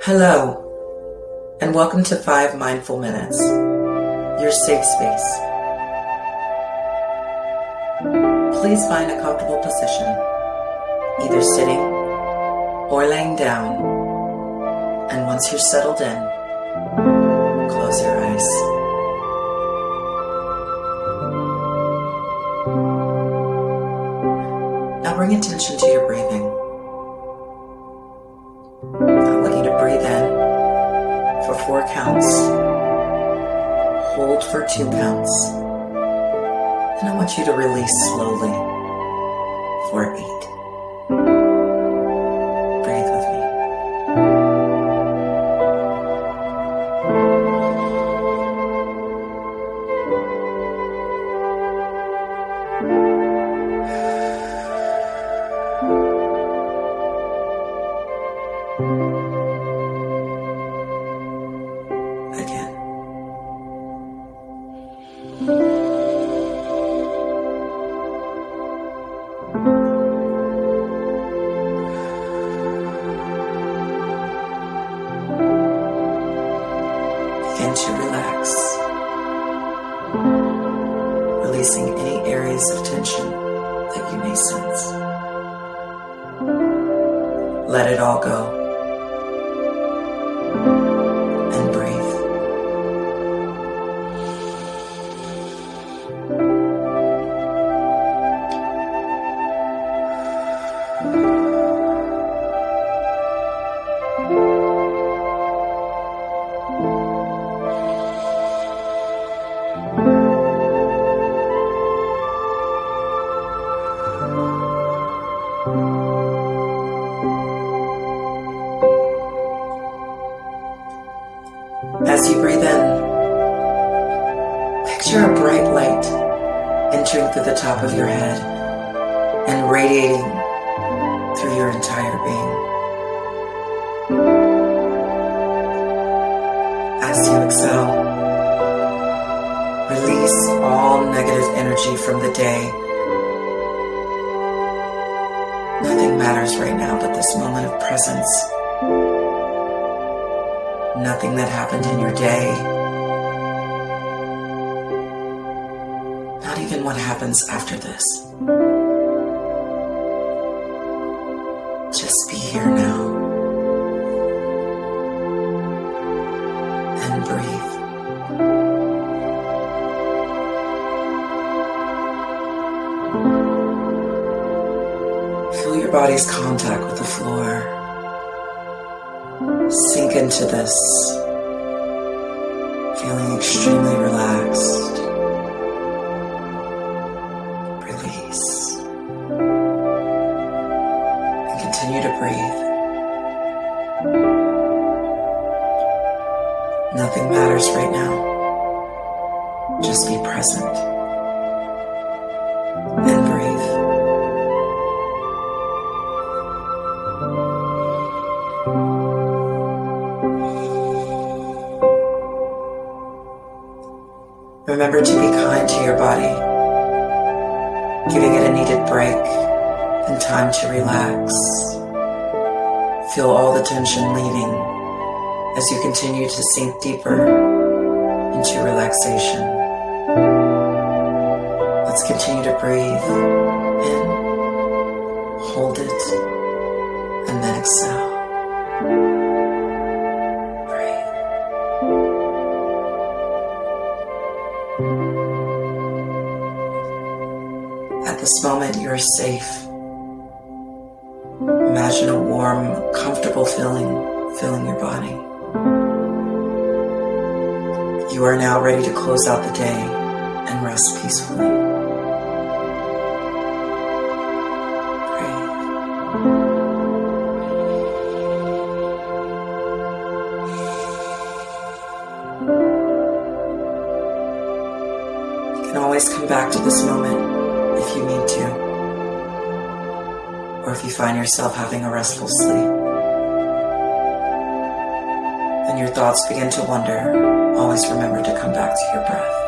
Hello, and welcome to 5 Mindful Minutes, your safe space. Please find a comfortable position, either sitting or laying down, and once you're settled in, close your eyes. Now bring attention to your breathing. I want you to breathe in for 4 counts, hold for 2 counts, and I want you to release slowly for 8. Breathe with me. Again. Begin to relax, releasing any areas of tension that you may sense. Let it all go and breathe. As you breathe in, picture a bright light entering through the top of your head and radiating through your entire being. As you exhale, release all negative energy from the day. Nothing matters right now but this moment of presence. Nothing that happened in your day. Not even what happens after this. Just be here now. And breathe. Feel your body's contact with the floor. Sink into this, feeling extremely relaxed. Release. And continue to breathe. Nothing matters right now. Just be present. And breathe. Remember to be kind to your body, giving it a needed break and time to relax. Feel all the tension leaving as you continue to sink deeper into relaxation. Let's continue to breathe in, hold it, and then exhale. At this moment, you are safe. Imagine a warm, comfortable feeling filling your body. You are now ready to close out the day and rest peacefully. Breathe. You can always come back to this moment if you need to, or if you find yourself having a restful sleep. When your thoughts begin to wander, always remember to come back to your breath.